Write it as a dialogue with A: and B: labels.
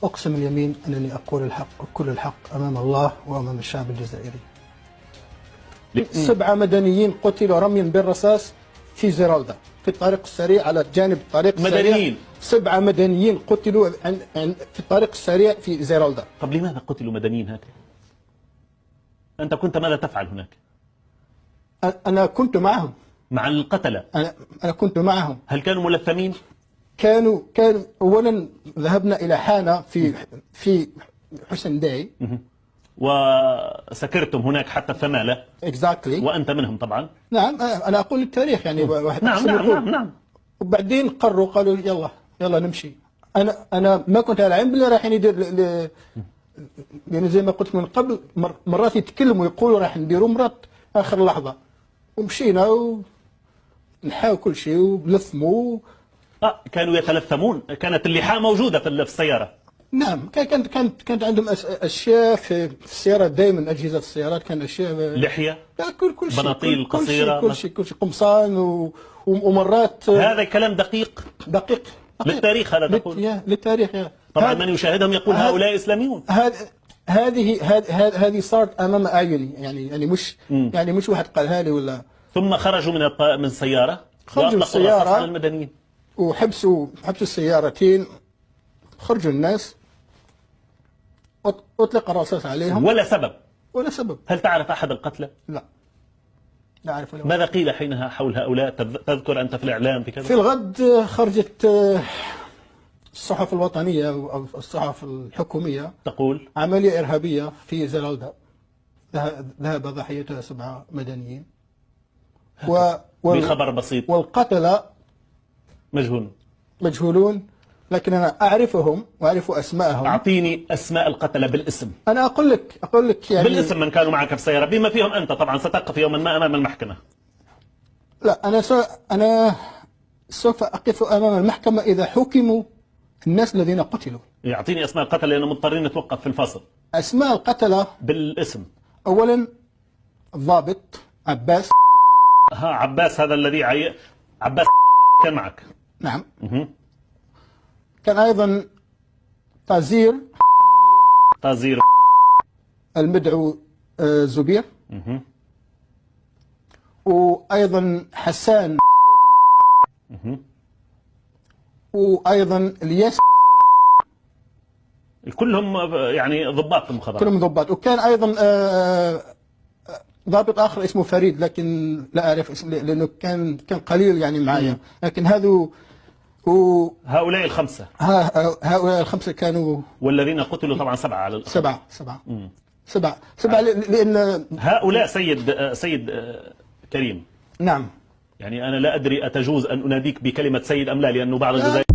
A: أقسم اليمين أنني أقول الحق وكل الحق أمام الله وأمام الشعب الجزائري. 7 مدنيين قتلوا رميا بالرصاص في زيرالدا في الطريق السريع على جانب الطريق السريع.
B: مدنيين
A: 7 مدنيين قتلوا في الطريق السريع في زيرالدا.
B: طب لماذا قتلوا مدنيين هكذا؟ أنت كنت ماذا تفعل هناك؟
A: أنا كنت معهم.
B: مع القتلة؟
A: أنا كنت معهم.
B: هل كانوا ملثمين؟
A: كانوا أولا ذهبنا إلى حانة في حسن داي
B: وسكرتم هناك حتى الثمالة.
A: exactly.
B: وأنت منهم طبعا.
A: نعم أنا أقول التاريخ يعني واحد
B: نعم.
A: وبعدين قالوا يلا نمشي. أنا ما كنت على علم باللي رايحين يدير يعني زي ما قلت من قبل مرات يتكلموا يقولوا راح نديروا مرات آخر لحظة ومشينا ونحاول كل شيء ولثموا.
B: كانوا يتلثمون. كانت اللحاء موجودة في السيارة.
A: نعم كانت عندهم أشياء في السيارة دائما. أجهزة السيارات كان أشياء
B: لحية.
A: كل شيء
B: بناطيل قصيرة.
A: كل شيء قمصان ومرات.
B: هذا كلام دقيق. للتاريخ هذا تقول.
A: للتاريخ
B: طبعا من يشاهدهم يقول هؤلاء إسلاميون.
A: هذه صارت أمام أعيني يعني مش واحد قالها لي ولا.
B: ثم خرجوا من السيارة.
A: خرجوا من السيارة
B: على المدنيين
A: وحبسوا السيارتين. خرجوا الناس أطلق الرصاص عليهم
B: ولا سبب. هل تعرف أحد القتلى؟
A: لا أعرف.
B: ماذا قيل حينها حول هؤلاء؟ تذكر أنت في الإعلام في كذا؟
A: في الغد خرجت الصحف الوطنية أو الصحف الحكومية
B: تقول
A: عملية إرهابية في زيرالدا ذهب ضحيتها 7 مدنيين
B: بخبر بسيط.
A: والقتلى
B: مجهولون.
A: لكن أنا أعرفهم وأعرف أسماءهم.
B: أعطيني أسماء القتلة بالاسم.
A: أنا أقول لك يعني
B: بالاسم من كانوا معك في السيارة بما فيهم أنت طبعا ستقف يوما ما أمام المحكمة.
A: لا أنا سوف أقف أمام المحكمة إذا حكموا الناس الذين قتلوا.
B: يعطيني أسماء القتلة لأننا مضطرين نتوقف في الفصل.
A: أسماء القتلة
B: بالاسم.
A: أولا الضابط عباس.
B: عباس هذا الذي عباس كان معك.
A: نعم. كان أيضا طازير المدعو زبير. وأيضا حسان. وأيضا الياس.
B: كلهم يعني ضباط في المخابرات.
A: كلهم ضباط. وكان أيضا ضابط آخر اسمه فريد لكن لا أعرف اسمه لأنه كان قليل يعني معايا. لكن
B: هؤلاء الخمسة.
A: هؤلاء الخمسة كانوا.
B: والذين قتلوا طبعا 7 على الأقل.
A: 7 لأن
B: هؤلاء سيد كريم.
A: نعم.
B: يعني أنا لا أدري أتجوز أن أناديك بكلمة سيد أم لا لأنه بعض الجزائر